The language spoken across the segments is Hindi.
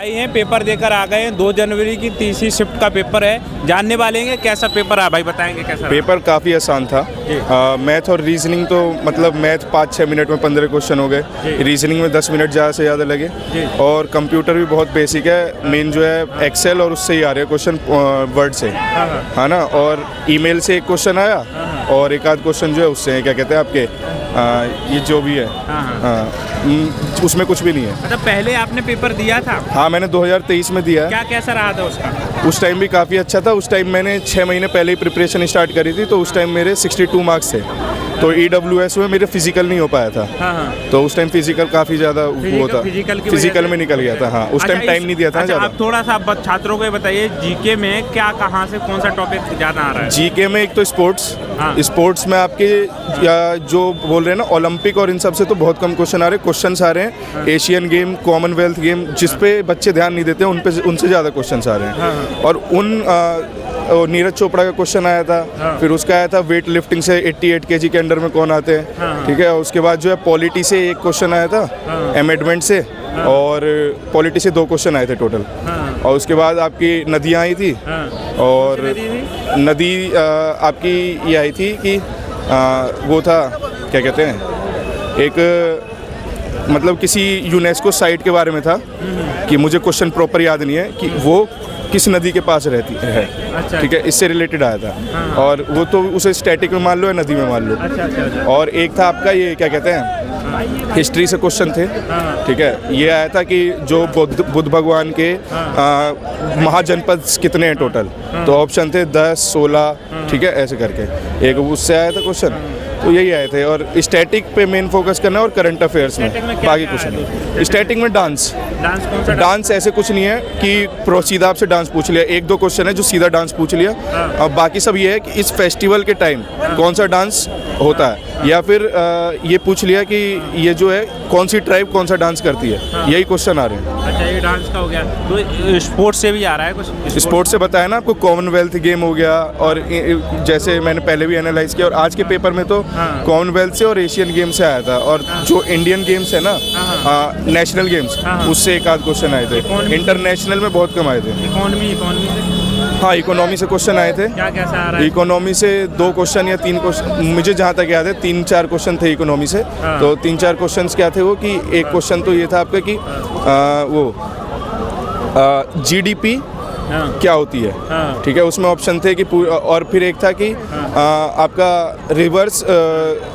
आए हैं, पेपर देकर आ गए हैं। 2 जनवरी की तीसरी शिफ्ट का पेपर है। जानने वाले हैं कैसा पेपर है, भाई बताएंगे कैसा पेपर काफ़ी आसान था। मैथ और रीजनिंग तो मतलब मैथ 5-6 मिनट में 15 क्वेश्चन हो गए, रीजनिंग में 10 मिनट ज़्यादा से ज़्यादा लगे, और कंप्यूटर भी बहुत बेसिक है। मेन जो है एक्सेल और उससे ही आ रहे हैं क्वेश्चन, वर्ड से, है ना। और ईमेल से एक क्वेश्चन आया और एक आध क्वेश्चन जो है उससे क्या कहते हैं आपके ये जो भी है, उसमें कुछ भी नहीं है। अच्छा, पहले आपने पेपर दिया था? हाँ, मैंने 2023 में दिया। क्या कैसा रहा था उसका? उस टाइम भी काफ़ी अच्छा था। उस टाइम मैंने 6 महीने पहले ही प्रिपरेशन स्टार्ट करी थी, तो उस टाइम मेरे 62 मार्क्स थे। तो EWS में मेरे फिजिकल नहीं हो पाया था। तो उस टाइम फिजिकल काफ़ी ज़्यादा वो था, फिजिकल में निकल गया था। हाँ, उस टाइम टाइम नहीं दिया था ज़्यादा। आप थोड़ा सा छात्रों को बताइए, जीके में क्या, कहाँ से कौन सा टॉपिक ज़्यादा आ रहा है? जीके में एक तो स्पोर्ट्स में आपके या जो बोल रहे हैं ना ओलंपिक और इन सब से तो बहुत कम क्वेश्चन आ रहे हैं। क्वेश्चन आ रहे हैं एशियन गेम, कॉमनवेल्थ गेम, जिस पे बच्चे ध्यान नहीं देते हैं उनसे ज़्यादा क्वेश्चन आ रहे हैं। और नीरज चोपड़ा का क्वेश्चन आया था। फिर उसका आया था वेट लिफ्टिंग से 88 kg के अंडर में कौन आते हैं, ठीक है। उसके बाद जो है पॉलिटी से एक क्वेश्चन आया था, अमेंडमेंट से, और पॉलिटी से 2 क्वेश्चन आए थे टोटल। और उसके बाद आपकी नदियाँ आई थी, और नदी आपकी ये आई थी कि वो था क्या कहते हैं, एक मतलब किसी यूनेस्को साइट के बारे में था कि मुझे क्वेश्चन प्रॉपर याद नहीं है कि वो किस नदी के पास रहती है। अच्छा, ठीक है, इससे रिलेटेड आया था। और वो तो उसे स्टैटिक में मान लो या नदी में मान लो। अच्छा। और एक था आपका ये क्या कहते हैं, हिस्ट्री से क्वेश्चन थे, ठीक है। ये आया था कि जो बुद्ध भगवान के महाजनपद कितने हैं टोटल, तो ऑप्शन थे 10, 16, ठीक है, ऐसे करके एक उससे आया था क्वेश्चन। तो यही आए थे। और स्टैटिक पे मेन फोकस करना है और करंट अफेयर्स में बाकी कुछ नहीं। स्टैटिक में डांस ऐसे कुछ नहीं है कि सीधा आपसे डांस पूछ लिया, 1-2 क्वेश्चन है जो सीधा डांस पूछ लिया। अब बाकी सब ये है कि इस फेस्टिवल के टाइम कौन सा डांस होता है, या फिर ये पूछ लिया कि ये जो है कौन सी ट्राइब कौन सा डांस करती है, यही क्वेश्चन आ रहे हैं। अच्छा, ये डांस का हो गया। तो स्पोर्ट्स से भी आ रहा है कुछ? स्पोर्ट्स से बताया ना आपको, कॉमनवेल्थ गेम हो गया, और जैसे मैंने पहले भी एनालाइज किया, और आज के पेपर में तो कॉमनवेल्थ से और एशियन गेम से आया था। और जो इंडियन गेम्स है ना, नेशनल गेम्स, उससे एक आध क्वेश्चन आए थे। इंटरनेशनल में बहुत कम आए थे। इकोनॉमी हाँ, इकोनॉमी से क्वेश्चन आए थे। क्या कैसा आ रहा है? इकोनॉमी से 2 क्वेश्चन या 3 क्वेश्चन, मुझे जहाँ तक याद है 3-4 क्वेश्चन थे इकोनॉमी से। तो 3-4 क्वेश्चन क्या थे वो, कि एक क्वेश्चन तो ये था आपका कि वो GDP क्या होती है, ठीक है, उसमें ऑप्शन थे कि, और फिर एक था कि आपका रिवर्स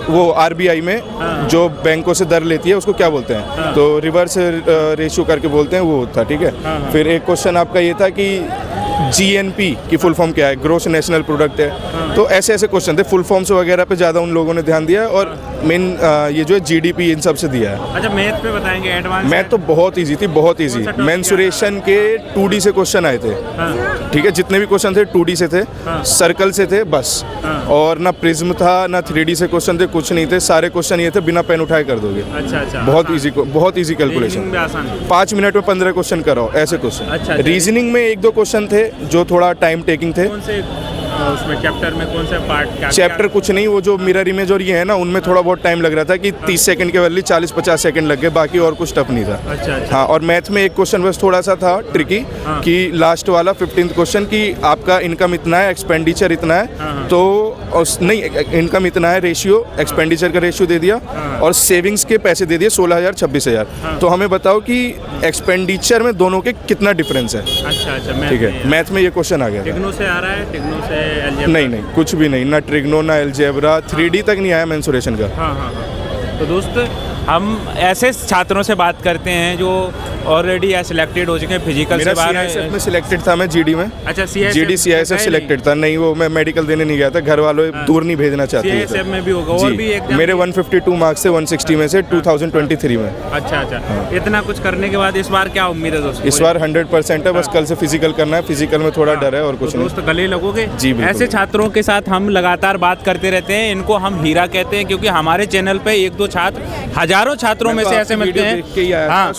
वो RBI में जो बैंकों से दर लेती है उसको क्या बोलते हैं, तो रिवर्स रेशियो करके बोलते हैं, वो था, ठीक है। फिर एक क्वेश्चन आपका ये था कि GNP की फुल फॉर्म क्या है, ग्रोस नेशनल प्रोडक्ट है। तो ऐसे क्वेश्चन थे। फुल फॉर्म्स वगैरह पे ज़्यादा उन लोगों ने ध्यान दिया, और मेन ये जो है GDP इन सब से दिया है। अच्छा, मैथ पे बताएंगे एडवांस? मैथ तो बहुत इजी थी, बहुत इजी। मेंसुरेशन के 2D से क्वेश्चन आए थे, ठीक है। जितने भी क्वेश्चन थे 2D से थे, सर्कल से थे बस, और ना प्रिज्म था ना 3D से क्वेश्चन थे, कुछ नहीं थे। सारे क्वेश्चन ये थे बिना पेन उठाए कर दोगे। अच्छा, बहुत इजी कैलकुलेशन। 5 मिनट में 15 क्वेश्चन कराओ, ऐसे क्वेश्चन। रीजनिंग में 1-2 क्वेश्चन थे जो थोड़ा टाइम टेकिंग थे। उसमें चैप्टर में कौन सा पार्ट क्या? चैप्टर कुछ नहीं, वो जो मिरर इमेज और ये है ना, उनमें थोड़ा बहुत टाइम लग रहा था कि 30 सेकंड के बदले 40-50 सेकंड लग गए, बाकी और कुछ टफ नहीं था। अच्छा। हाँ, और मैथ में एक क्वेश्चन बस थोड़ा सा था ट्रिकी, कि लास्ट वाला 15th क्वेश्चन कि आपका इनकम इतना है, एक्सपेंडिचर इतना है, तो नहीं, इनकम इतना है रेशियो, एक्सपेंडिचर का रेशियो दे दिया, और सेविंग्स के पैसे दे दिए 16,000 26,000। तो हमें बताओ कि एक्सपेंडिचर में दोनों के कितना डिफरेंस है। अच्छा, ठीक है, मैथ में ये क्वेश्चन आ गया। टिग्नो से आ रहा है? टिग्नो से नहीं, कुछ भी नहीं, ना ट्रिग्नो ना अलजेब्रा, 3D तक नहीं आया मेंसुरेशन का। हाँ। तो दोस्त, हम ऐसे छात्रों से बात करते हैं जो ऑलरेडी सिलेक्टेड हो चुके हैं फिजिकल से बाहर। CISF में सिलेक्टेड था मैं, GD में। अच्छा, GD CISF सिलेक्टेड था। नहीं, वो मैं मेडिकल देने नहीं गया था, घर वालों दूर नहीं भेजना चाहते थे। CISF में भी होगा, और भी एग्जाम? मेरे 152 मार्क्स से 160 में से 2023 में। अच्छा। इतना कुछ करने के बाद इस बार क्या उम्मीद है दोस्तों? इस बार 100% है, बस कल से फिजिकल करना है। फिजिकल में थोड़ा डर है और कुछ नहीं। दोस्त, गले लगोगे? जी बिल्कुल। ऐसे छात्रों के साथ हम लगातार बात करते रहते हैं। इनको हम हीरा कहते हैं, क्योंकि हमारे चैनल पे 1-2 छात्र, हजारों छात्रों में से ऐसे मिलते हैं। हाँ,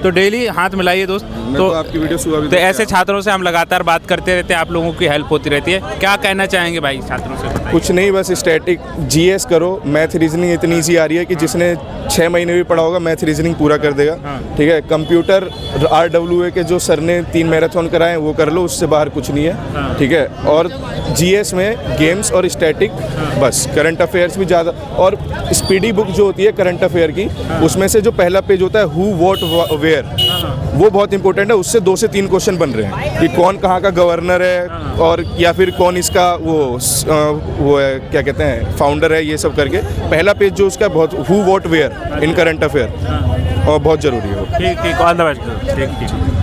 तो डेली हाथ मिलाइए दोस्त। तो आपकी वीडियो सुबह भी तो ऐसे छात्रों से हम लगातार बात करते रहते हैं, आप लोगों की हेल्प होती रहती है। क्या कहना चाहेंगे भाई छात्रों से? बताइए। कुछ नहीं, बस स्टैटिक जीएस करो, मैथ रीजनिंग इतनी ईजी आ रही है कि जिसने 6 महीने भी पढ़ा होगा मैथ रीजनिंग पूरा कर देगा। ठीक है, कंप्यूटर RWA के जो सर ने 3 मैराथन कराए वो कर लो, उससे बाहर कुछ नहीं है। ठीक है, और जीएस में गेम्स और स्टैटिक, बस करंट अफेयर्स भी ज़्यादा, और स्पीडी बुक जो होती है करंट अफेयर की, उसमें से जो पहला पेज होता है हु व्हाट वेयर, वो बहुत इंपॉर्टेंट है। उससे 2 से 3 क्वेश्चन बन रहे हैं कि कौन कहाँ का गवर्नर है, और या फिर कौन इसका वो है, क्या कहते हैं, फाउंडर है, ये सब करके पहला पेज जो उसका बहुत who what were in current affair, और बहुत ज़रूरी है वो। ठीक, ऑल द बेस्ट। ठीक।